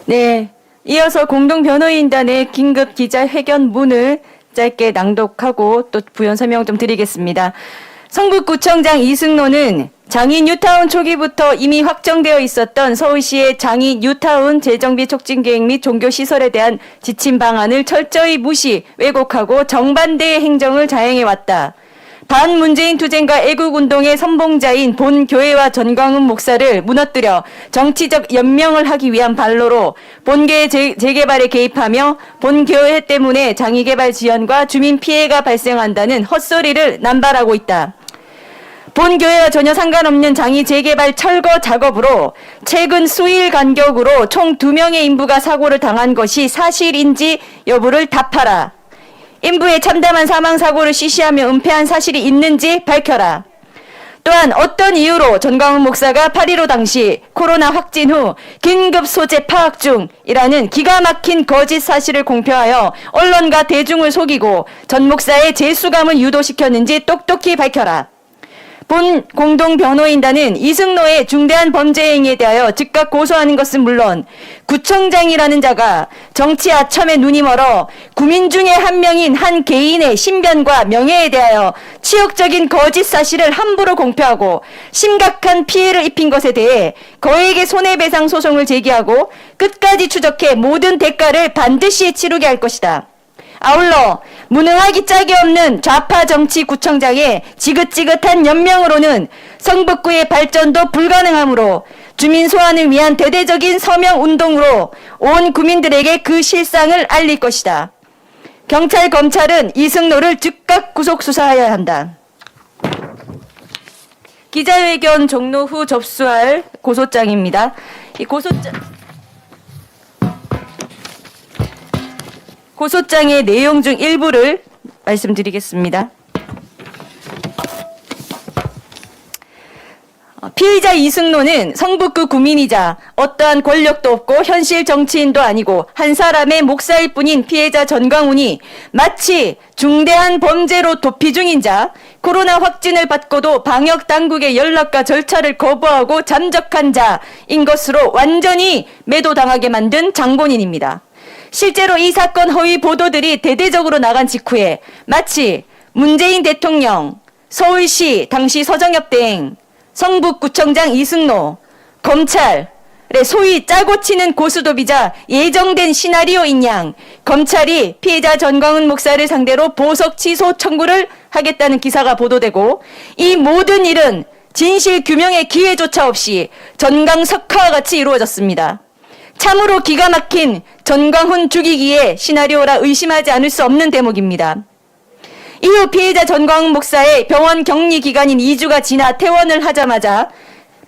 네, 이어서 공동변호인단의 긴급 기자회견문을 짧게 낭독하고 또 부연 설명 좀 드리겠습니다. 성북구청장 이승노는 장인 뉴타운 초기부터 이미 확정되어 있었던 서울시의 장인 뉴타운 재정비 촉진 계획 및 종교시설에 대한 지침 방안을 철저히 무시, 왜곡하고 정반대의 행정을 자행해왔다. 반문재인 투쟁과 애국운동의 선봉자인 본교회와 전광훈 목사를 무너뜨려 정치적 연명을 하기 위한 발로로 본교회 재개발에 개입하며 본교회 때문에 장애개발 지연과 주민 피해가 발생한다는 헛소리를 남발하고 있다. 본교회와 전혀 상관없는 장애 재개발 철거 작업으로 최근 수일 간격으로 총 2명의 인부가 사고를 당한 것이 사실인지 여부를 답하라. 인부의 참담한 사망사고를 시시하며 은폐한 사실이 있는지 밝혀라. 또한 어떤 이유로 전광훈 목사가 8.15 당시 코로나 확진 후 긴급 소재 파악 중이라는 기가 막힌 거짓 사실을 공표하여 언론과 대중을 속이고 전 목사의 재수감을 유도시켰는지 똑똑히 밝혀라. 본 공동변호인단은 이승노의 중대한 범죄 행위에 대하여 즉각 고소하는 것은 물론 구청장이라는 자가 정치 아첨에 눈이 멀어 구민 중에 한 명인 한 개인의 신변과 명예에 대하여 치욕적인 거짓 사실을 함부로 공표하고 심각한 피해를 입힌 것에 대해 거액의 손해배상 소송을 제기하고 끝까지 추적해 모든 대가를 반드시 치르게 할 것이다. 아울러 무능하기 짝이 없는 좌파 정치 구청장의 지긋지긋한 연명으로는 성북구의 발전도 불가능하므로 주민 소환을 위한 대대적인 서명 운동으로 온 구민들에게 그 실상을 알릴 것이다. 경찰, 검찰은 이승노를 즉각 구속 수사해야 한다. 기자회견 종료 후 접수할 고소장입니다. 이 고소장의 내용 중 일부를 말씀드리겠습니다. 피의자 이승노는 성북구 구민이자 어떠한 권력도 없고 현실 정치인도 아니고 한 사람의 목사일 뿐인 피해자 전광훈이 마치 중대한 범죄로 도피 중인 자, 코로나 확진을 받고도 방역당국의 연락과 절차를 거부하고 잠적한 자인 것으로 완전히 매도당하게 만든 장본인입니다. 실제로 이 사건 허위 보도들이 대대적으로 나간 직후에 마치 문재인 대통령, 서울시 당시 서정엽 대행, 성북구청장 이승노, 검찰의 소위 짜고 치는 고수톱이자 예정된 시나리오인 양 검찰이 피해자 전광훈 목사를 상대로 보석 취소 청구를 하겠다는 기사가 보도되고 이 모든 일은 진실 규명의 기회조차 없이 전강석화와 같이 이루어졌습니다. 참으로 기가 막힌 전광훈 죽이기의 시나리오라 의심하지 않을 수 없는 대목입니다. 이후 피해자 전광훈 목사의 병원 격리 기간인 2주가 지나 퇴원을 하자마자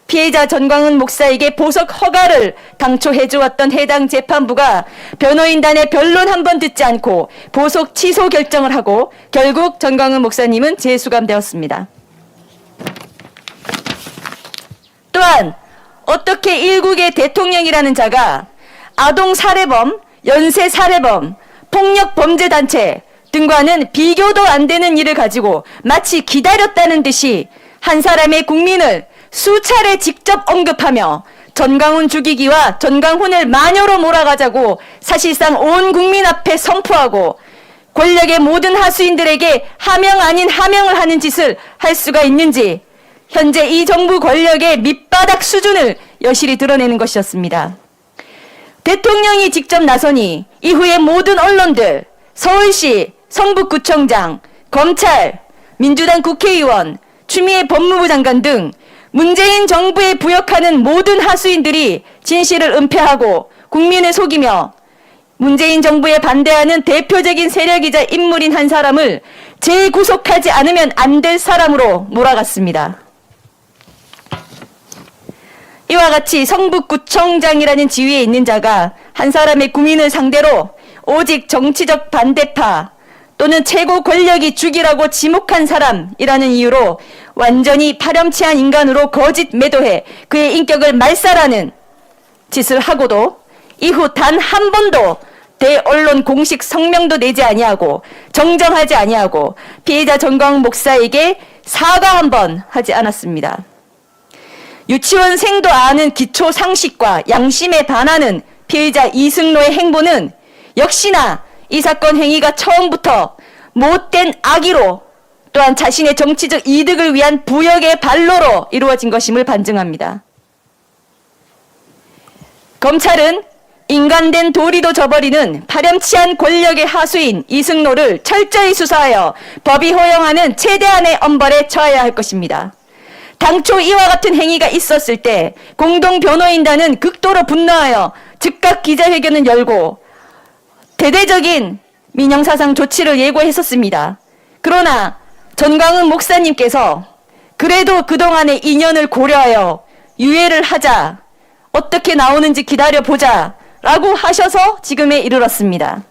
피해자 전광훈 목사에게 보석 허가를 당초 해주었던 해당 재판부가 변호인단의 변론 한 번 듣지 않고 보석 취소 결정을 하고 결국 전광훈 목사님은 재수감되었습니다. 또한 어떻게 일국의 대통령이라는 자가 아동 살해범, 연쇄 살해범, 폭력 범죄 단체 등과는 비교도 안 되는 일을 가지고 마치 기다렸다는 듯이 한 사람의 국민을 수차례 직접 언급하며 전광훈 죽이기와 전광훈을 마녀로 몰아가자고 사실상 온 국민 앞에 선포하고 권력의 모든 하수인들에게 하명 아닌 하명을 하는 짓을 할 수가 있는지 현재 이 정부 권력의 밑바닥 수준을 여실히 드러내는 것이었습니다. 대통령이 직접 나서니 이후에 모든 언론들, 서울시, 성북구청장, 검찰, 민주당 국회의원, 추미애 법무부 장관 등 문재인 정부에 부역하는 모든 하수인들이 진실을 은폐하고 국민을 속이며 문재인 정부에 반대하는 대표적인 세력이자 인물인 한 사람을 재구속하지 않으면 안 될 사람으로 몰아갔습니다. 이와 같이 성북구청장이라는 지위에 있는 자가 한 사람의 국민을 상대로 오직 정치적 반대파 또는 최고 권력이 죽이라고 지목한 사람이라는 이유로 완전히 파렴치한 인간으로 거짓 매도해 그의 인격을 말살하는 짓을 하고도 이후 단 한 번도 대언론 공식 성명도 내지 아니하고 정정하지 아니하고 피해자 전광훈 목사에게 사과 한 번 하지 않았습니다. 유치원생도 아는 기초 상식과 양심에 반하는 피의자 이승로의 행보는 역시나 이 사건 행위가 처음부터 못된 악의로 또한 자신의 정치적 이득을 위한 부역의 발로로 이루어진 것임을 반증합니다. 검찰은 인간된 도리도 저버리는 파렴치한 권력의 하수인 이승로를 철저히 수사하여 법이 허용하는 최대한의 엄벌에 처해야 할 것입니다. 당초 이와 같은 행위가 있었을 때 공동변호인단은 극도로 분노하여 즉각 기자회견을 열고 대대적인 민형사상 조치를 예고했었습니다. 그러나 전광훈 목사님께서 그래도 그동안의 인연을 고려하여 유예를 하자, 어떻게 나오는지 기다려보자 라고 하셔서 지금에 이르렀습니다.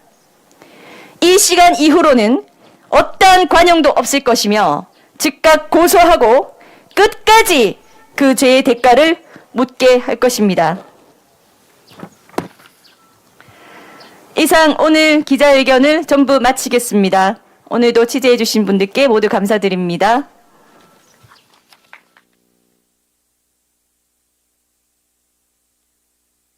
이 시간 이후로는 어떠한 관용도 없을 것이며 즉각 고소하고 끝까지 그 죄의 대가를 묻게 할 것입니다. 이상 오늘 기자회견을 전부 마치겠습니다. 오늘도 취재해 주신 분들께 모두 감사드립니다.